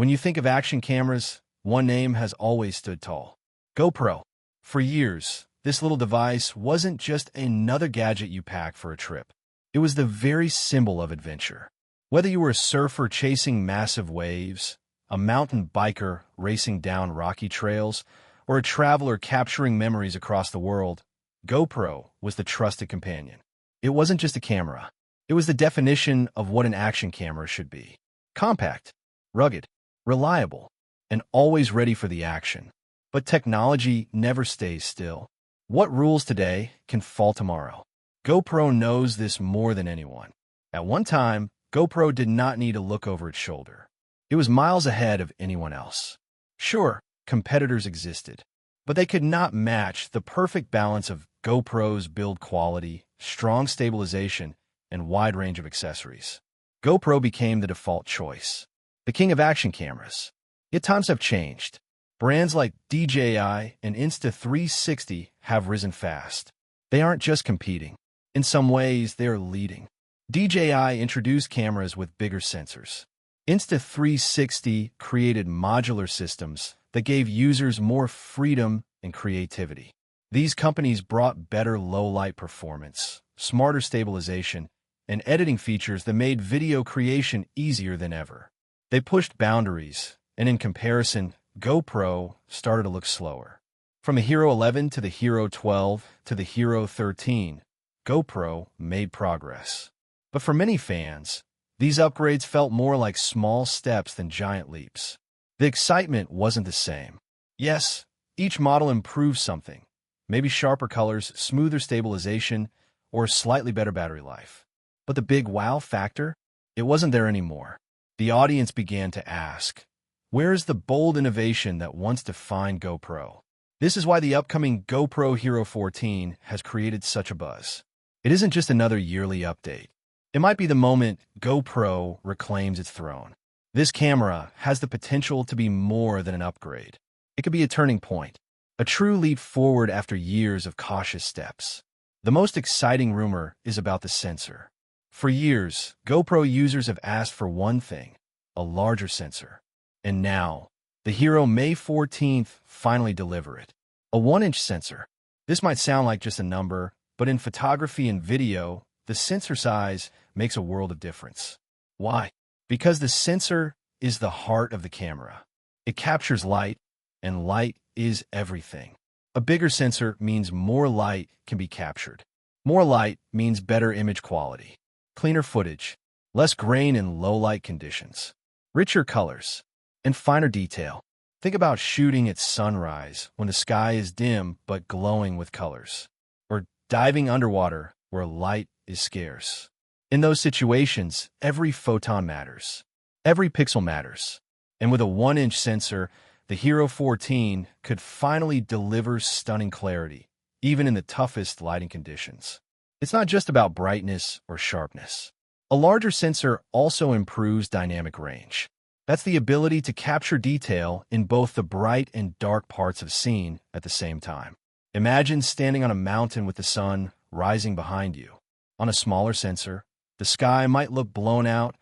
When you think of action cameras, one name has always stood tall: GoPro. For years, this little device wasn't just another gadget you pack for a trip. It was the very symbol of adventure. Whether you were a surfer chasing massive waves, a mountain biker racing down rocky trails, or a traveler capturing memories across the world, GoPro was the trusted companion. It wasn't just a camera. It was the definition of what an action camera should be: compact, rugged, reliable, and always ready for the action. But technology never stays still. What rules today can fall tomorrow. GoPro knows this more than anyone. At one time, GoPro did not need to look over its shoulder. It was miles ahead of anyone else. Sure, competitors existed, but they could not match the perfect balance of GoPro's build quality, strong stabilization, and wide range of accessories. GoPro became the default choice, the king of action cameras. Yet times have changed. Brands like DJI and Insta360 have risen fast. They aren't just competing. In some ways, they are leading. DJI introduced cameras with bigger sensors. Insta360 created modular systems that gave users more freedom and creativity. These companies brought better low-light performance, smarter stabilization, and editing features that made video creation easier than ever. They pushed boundaries, and in comparison, GoPro started to look slower. From the Hero 11 to the Hero 12 to the Hero 13, GoPro made progress. But for many fans, these upgrades felt more like small steps than giant leaps. The excitement wasn't the same. Yes, each model improved something, maybe sharper colors, smoother stabilization, or slightly better battery life. But the big wow factor? It wasn't there anymore. The audience began to ask, where is the bold innovation that once defined GoPro? This is why the upcoming GoPro Hero 14 has created such a buzz. It isn't just another yearly update. It might be the moment GoPro reclaims its throne. This camera has the potential to be more than an upgrade. It could be a turning point, a true leap forward after years of cautious steps. The most exciting rumor is about the sensor. For years, GoPro users have asked for one thing: a larger sensor. And now, the Hero May 14th finally deliver it. A 1-inch sensor. This might sound like just a number, but in photography and video, the sensor size makes a world of difference. Why? Because the sensor is the heart of the camera. It captures light, and light is everything. A bigger sensor means more light can be captured. More light means better image quality, cleaner footage, less grain in low-light conditions, richer colors, and finer detail. Think about shooting at sunrise when the sky is dim but glowing with colors, or diving underwater where light is scarce. In those situations, every photon matters. Every pixel matters. And with a 1-inch sensor, the Hero 14 could finally deliver stunning clarity, even in the toughest lighting conditions. It's not just about brightness or sharpness. A larger sensor also improves dynamic range. That's the ability to capture detail in both the bright and dark parts of a scene at the same time. Imagine standing on a mountain with the sun rising behind you. On a smaller sensor, the sky might look blown out,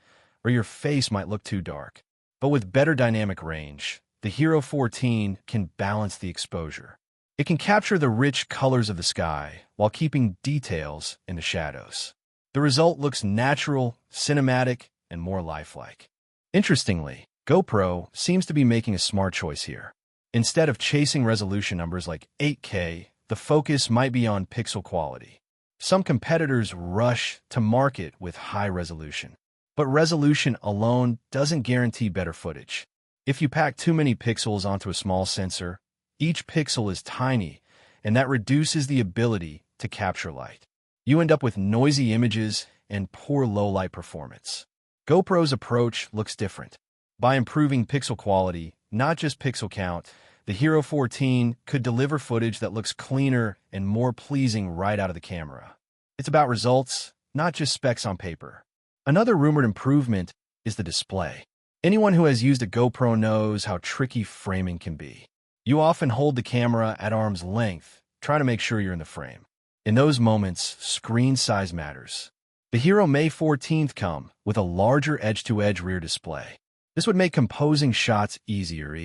or your face might look too dark. But with better dynamic range, the Hero 14 can balance the exposure. It can capture the rich colors of the sky while keeping details in the shadows. The result looks natural, cinematic, and more lifelike. Interestingly, GoPro seems to be making a smart choice here. Instead of chasing resolution numbers like 8K, the focus might be on pixel quality. Some competitors rush to market with high resolution, but resolution alone doesn't guarantee better footage. If you pack too many pixels onto a small sensor, each pixel is tiny, and that reduces the ability to capture light. You end up with noisy images and poor low-light performance. GoPro's approach looks different. By improving pixel quality, not just pixel count, the Hero 14 could deliver footage that looks cleaner and more pleasing right out of the camera. It's about results, not just specs on paper. Another rumored improvement is the display. Anyone who has used a GoPro knows how tricky framing can be. You often hold the camera at arm's length, trying to make sure you're in the frame. In those moments, screen size matters. The Hero May 14th come with a larger edge-to-edge rear display. This would make composing shots easier,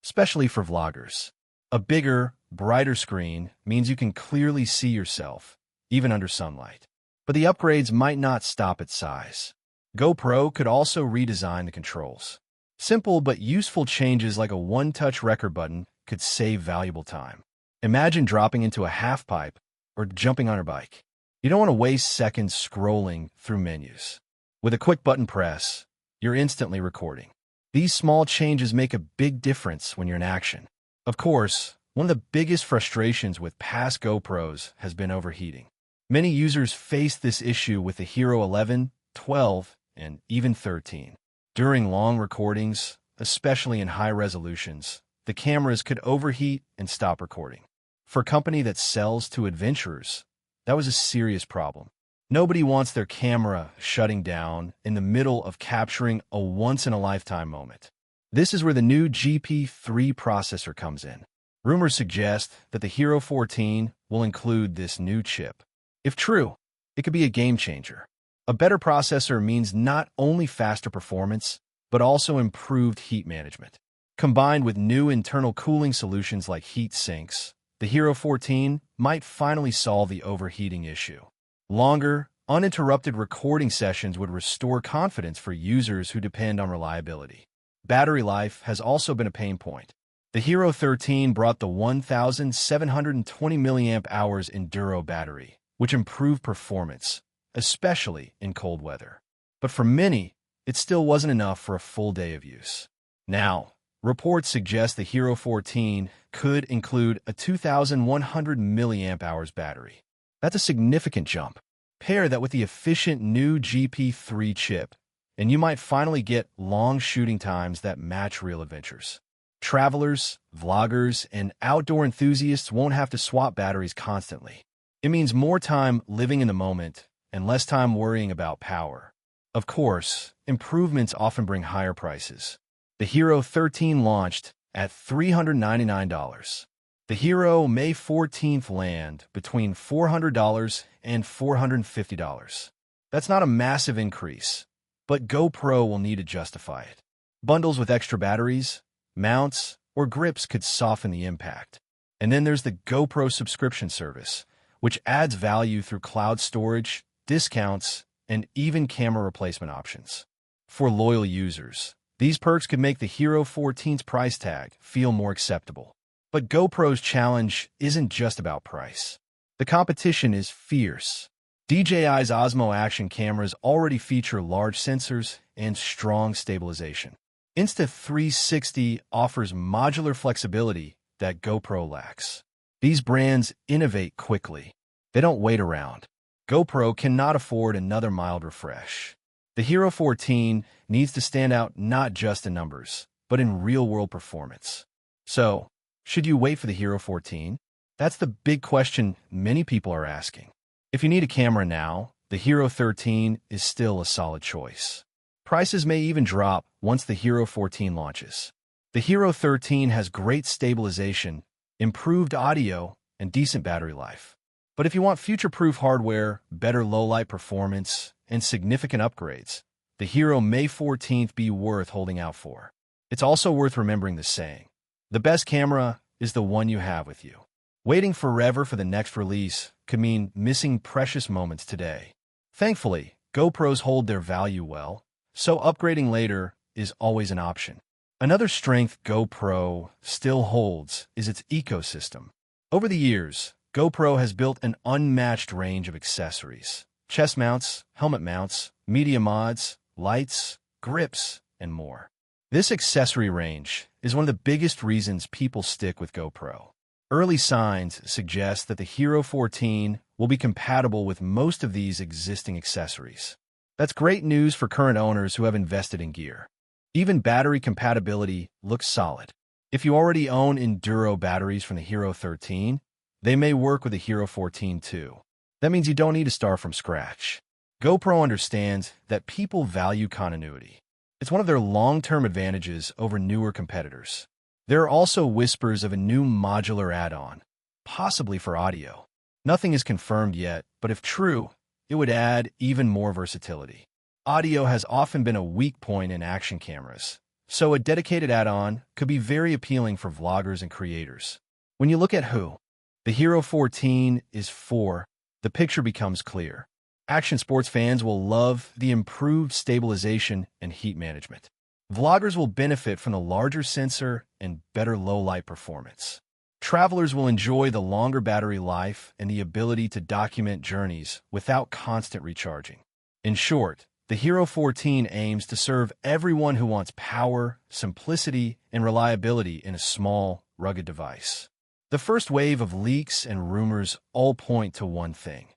especially for vloggers. A bigger, brighter screen means you can clearly see yourself, even under sunlight. But the upgrades might not stop at size. GoPro could also redesign the controls. Simple but useful changes like a one-touch record button could save valuable time. Imagine dropping into a half-pipe or jumping on your bike. You don't want to waste seconds scrolling through menus. With a quick button press, you're instantly recording. These small changes make a big difference when you're in action. Of course, one of the biggest frustrations with past GoPros has been overheating. Many users face this issue with the Hero 11, 12, and even 13. During long recordings, especially in high resolutions, the cameras could overheat and stop recording. For a company that sells to adventurers, that was a serious problem. Nobody wants their camera shutting down in the middle of capturing a once-in-a-lifetime moment. This is where the new GP3 processor comes in. Rumors suggest that the Hero 14 will include this new chip. If true, it could be a game changer. A better processor means not only faster performance, but also improved heat management. Combined with new internal cooling solutions like heat sinks, the Hero 14 might finally solve the overheating issue. Longer, uninterrupted recording sessions would restore confidence for users who depend on reliability. Battery life has also been a pain point. The Hero 13 brought the 1,720 mAh Enduro battery, which improved performance, especially in cold weather. But for many, it still wasn't enough for a full day of use. Now, reports suggest the Hero 14 could include a 2,100 mAh battery. That's a significant jump. Pair that with the efficient new GP3 chip, and you might finally get long shooting times that match real adventures. Travelers, vloggers, and outdoor enthusiasts won't have to swap batteries constantly. It means more time living in the moment and less time worrying about power. Of course, improvements often bring higher prices. The Hero 13 launched at $399. The Hero May 14th land between $400 and $450. That's not a massive increase, but GoPro will need to justify it. Bundles with extra batteries, mounts, or grips could soften the impact. And then there's the GoPro subscription service, which adds value through cloud storage, discounts, and even camera replacement options. For loyal users, these perks could make the Hero 14's price tag feel more acceptable. But GoPro's challenge isn't just about price. The competition is fierce. DJI's Osmo action cameras already feature large sensors and strong stabilization. Insta360 offers modular flexibility that GoPro lacks. These brands innovate quickly. They don't wait around. GoPro cannot afford another mild refresh. The Hero 14 needs to stand out not just in numbers, but in real-world performance. So, should you wait for the Hero 14? That's the big question many people are asking. If you need a camera now, the Hero 13 is still a solid choice. Prices may even drop once the Hero 14 launches. The Hero 13 has great stabilization, improved audio, and decent battery life. But if you want future-proof hardware, better low-light performance, and significant upgrades, the Hero May 14th be worth holding out for. It's also worth remembering the saying, the best camera is the one you have with you. Waiting forever for the next release could mean missing precious moments today. Thankfully, GoPros hold their value well, so upgrading later is always an option. Another strength GoPro still holds is its ecosystem. Over the years, GoPro has built an unmatched range of accessories. Chest mounts, helmet mounts, media mods, lights, grips, and more. This accessory range is one of the biggest reasons people stick with GoPro. Early signs suggest that the Hero 14 will be compatible with most of these existing accessories. That's great news for current owners who have invested in gear. Even battery compatibility looks solid. If you already own Enduro batteries from the Hero 13, they may work with the Hero 14 too. That means you don't need to start from scratch. GoPro understands that people value continuity. It's one of their long-term advantages over newer competitors. There are also whispers of a new modular add-on, possibly for audio. Nothing is confirmed yet, but if true, it would add even more versatility. Audio has often been a weak point in action cameras, so a dedicated add-on could be very appealing for vloggers and creators. When you look at who the Hero 14 is for, the picture becomes clear. Action sports fans will love the improved stabilization and heat management. Vloggers will benefit from the larger sensor and better low-light performance. Travelers will enjoy the longer battery life and the ability to document journeys without constant recharging. In short, the Hero 14 aims to serve everyone who wants power, simplicity, and reliability in a small, rugged device. The first wave of leaks and rumors all point to one thing.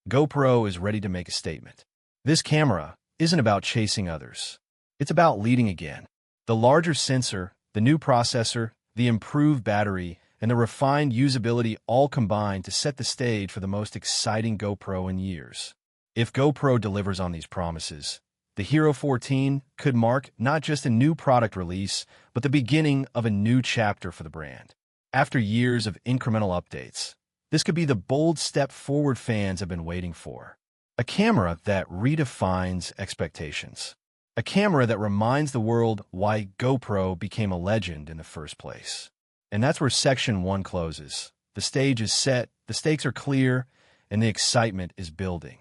GoPro is ready to make a statement. This camera isn't about chasing others. It's about leading again. The larger sensor, the new processor, the improved battery, and the refined usability all combine to set the stage for the most exciting GoPro in years. If GoPro delivers on these promises, the Hero 14 could mark not just a new product release, but the beginning of a new chapter for the brand. After years of incremental updates, this could be the bold step forward fans have been waiting for. A camera that redefines expectations. A camera that reminds the world why GoPro became a legend in the first place. And that's where Section 1 closes. The stage is set, the stakes are clear, and the excitement is building.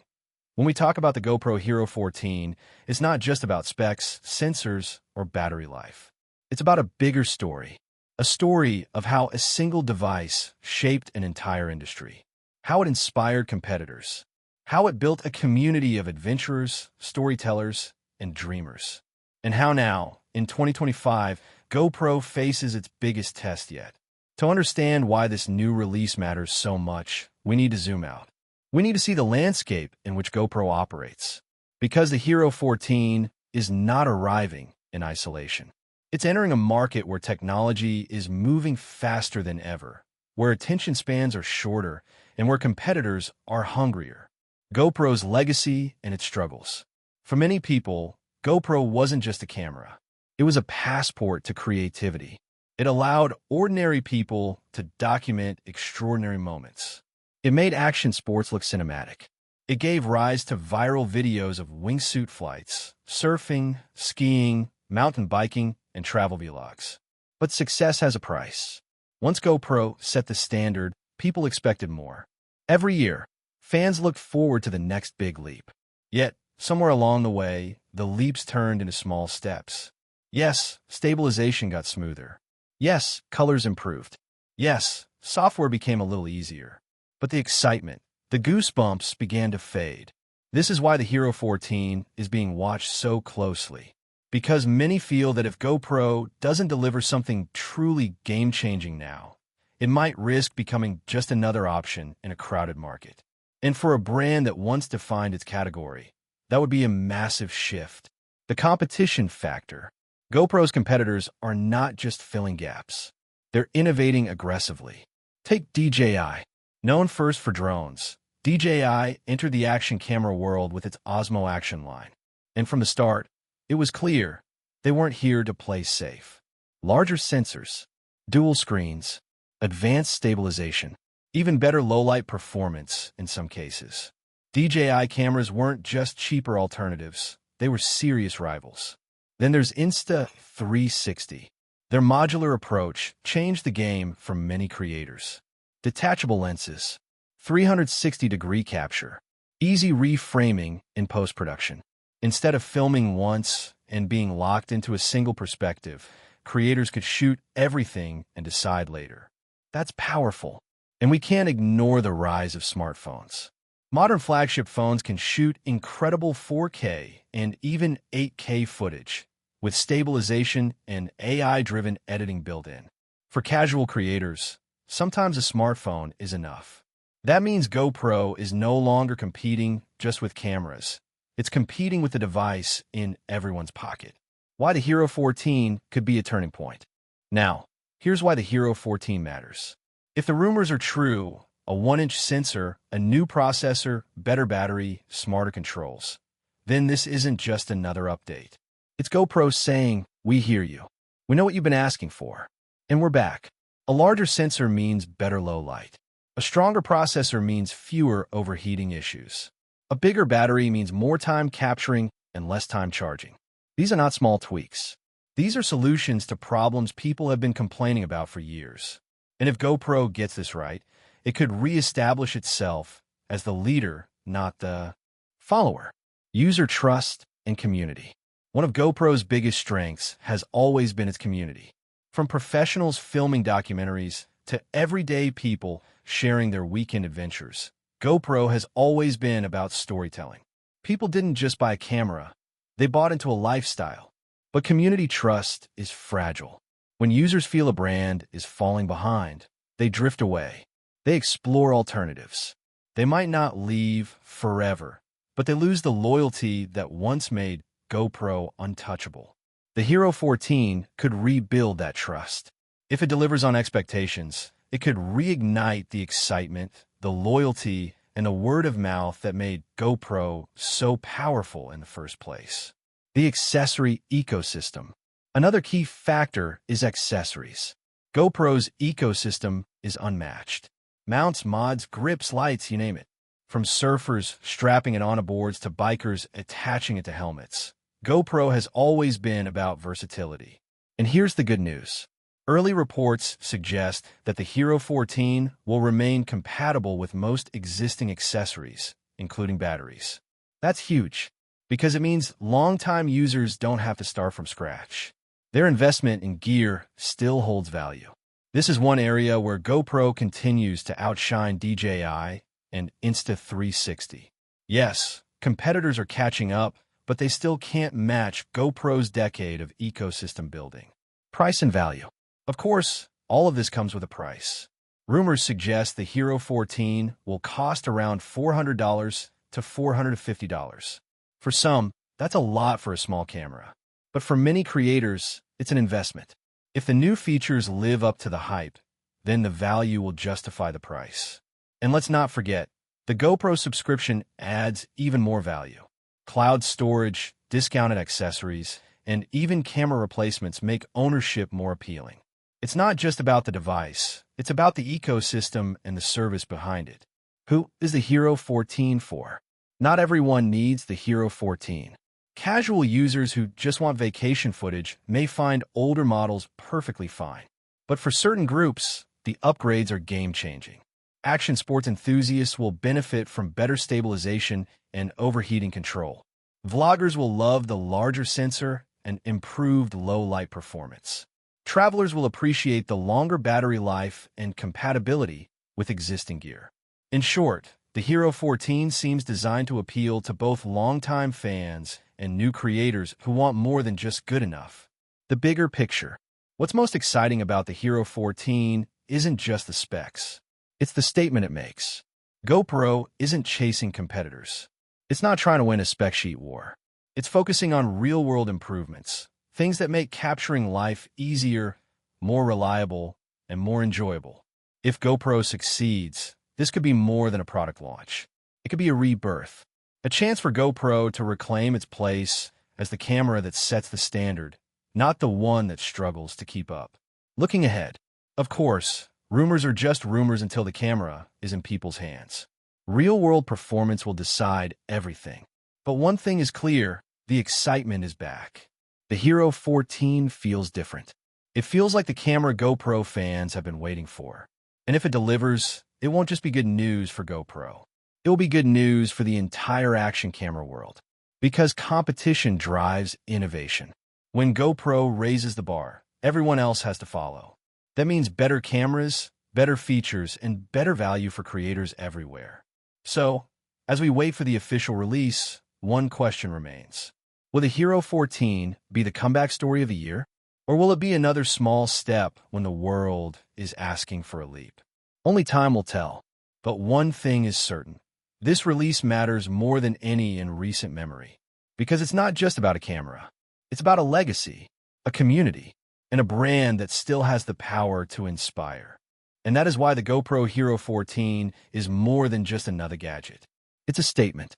When we talk about the GoPro Hero 14, it's not just about specs, sensors, or battery life. It's about a bigger story. A story of how a single device shaped an entire industry. How it inspired competitors. How it built a community of adventurers, storytellers, and dreamers. And how now, in 2025, GoPro faces its biggest test yet. To understand why this new release matters so much, we need to zoom out. We need to see the landscape in which GoPro operates. Because the Hero 14 is not arriving in isolation. It's entering a market where technology is moving faster than ever, where attention spans are shorter, and where competitors are hungrier. GoPro's legacy and its struggles. For many people, GoPro wasn't just a camera. It was a passport to creativity. It allowed ordinary people to document extraordinary moments. It made action sports look cinematic. It gave rise to viral videos of wingsuit flights, surfing, skiing, mountain biking, and travel vlogs. But success has a price. Once GoPro set the standard, people expected more. Every year, fans looked forward to the next big leap. Yet, somewhere along the way, the leaps turned into small steps. Yes, stabilization got smoother. Yes, colors improved. Yes, software became a little easier. But the excitement, the goosebumps began to fade. This is why the Hero 14 is being watched so closely. Because many feel that if GoPro doesn't deliver something truly game-changing now, it might risk becoming just another option in a crowded market. And for a brand that once defined its category, that would be a massive shift. The competition factor. GoPro's competitors are not just filling gaps. They're innovating aggressively. Take DJI. Known first for drones, DJI entered the action camera world with its Osmo Action line. And from the start, it was clear they weren't here to play safe. Larger sensors, dual screens, advanced stabilization, even better low-light performance in some cases. DJI cameras weren't just cheaper alternatives, they were serious rivals. Then there's Insta360. Their modular approach changed the game for many creators. Detachable lenses, 360-degree capture, easy reframing in post-production. Instead of filming once and being locked into a single perspective, creators could shoot everything and decide later. That's powerful. And we can't ignore the rise of smartphones. Modern flagship phones can shoot incredible 4K and even 8K footage, with stabilization and AI-driven editing built in. For casual creators, sometimes a smartphone is enough. That means GoPro is no longer competing just with cameras. It's competing with the device in everyone's pocket. Why the Hero 14 could be a turning point. Now, here's why the Hero 14 matters. If the rumors are true, a 1-inch sensor, a new processor, better battery, smarter controls, then this isn't just another update. It's GoPro saying, we hear you. We know what you've been asking for. And we're back. A larger sensor means better low light. A stronger processor means fewer overheating issues. A bigger battery means more time capturing and less time charging. These are not small tweaks. These are solutions to problems people have been complaining about for years. And if GoPro gets this right, it could reestablish itself as the leader, not the follower. User trust and community. One of GoPro's biggest strengths has always been its community. From professionals filming documentaries to everyday people sharing their weekend adventures, GoPro has always been about storytelling. People didn't just buy a camera, they bought into a lifestyle. But community trust is fragile. When users feel a brand is falling behind, they drift away. They explore alternatives. They might not leave forever, but they lose the loyalty that once made GoPro untouchable. The Hero 14 could rebuild that trust. If it delivers on expectations, it could reignite the excitement, the loyalty, and the word of mouth that made GoPro so powerful in the first place. The accessory ecosystem. Another key factor is accessories. GoPro's ecosystem is unmatched. Mounts, mods, grips, lights, you name it. From surfers strapping it onto boards to bikers attaching it to helmets, GoPro has always been about versatility. And here's the good news. Early reports suggest that the Hero 14 will remain compatible with most existing accessories, including batteries. That's huge, because it means longtime users don't have to start from scratch. Their investment in gear still holds value. This is one area where GoPro continues to outshine DJI and Insta360. Yes, competitors are catching up, but they still can't match GoPro's decade of ecosystem building. Price and value. Of course, all of this comes with a price. Rumors suggest the Hero 14 will cost around $400 to $450. For some, that's a lot for a small camera. But for many creators, it's an investment. If the new features live up to the hype, then the value will justify the price. And let's not forget, the GoPro subscription adds even more value. Cloud storage, discounted accessories, and even camera replacements make ownership more appealing. It's not just about the device, it's about the ecosystem and the service behind it. Who is the Hero 14 for? Not everyone needs the Hero 14. Casual users who just want vacation footage may find older models perfectly fine. But for certain groups, the upgrades are game-changing. Action sports enthusiasts will benefit from better stabilization and overheating control. Vloggers will love the larger sensor and improved low-light performance. Travelers will appreciate the longer battery life and compatibility with existing gear. In short, the Hero 14 seems designed to appeal to both longtime fans and new creators who want more than just good enough. The bigger picture. What's most exciting about the Hero 14 isn't just the specs. It's the statement it makes. GoPro isn't chasing competitors. It's not trying to win a spec sheet war. It's focusing on real-world improvements, things that make capturing life easier, more reliable, and more enjoyable. If GoPro succeeds, this could be more than a product launch. It could be a rebirth, a chance for GoPro to reclaim its place as the camera that sets the standard, not the one that struggles to keep up. Looking ahead, of course, rumors are just rumors until the camera is in people's hands. Real-world performance will decide everything. But one thing is clear, the excitement is back. The Hero 14 feels different. It feels like the camera GoPro fans have been waiting for. And if it delivers, it won't just be good news for GoPro. It will be good news for the entire action camera world. Because competition drives innovation. When GoPro raises the bar, everyone else has to follow. That means better cameras, better features, and better value for creators everywhere. So, as we wait for the official release, one question remains. Will the Hero 14 be the comeback story of the year? Or will it be another small step when the world is asking for a leap? Only time will tell. But one thing is certain. This release matters more than any in recent memory. Because it's not just about a camera. It's about a legacy, a community, and a brand that still has the power to inspire. And that is why the GoPro Hero 14 is more than just another gadget. It's a statement.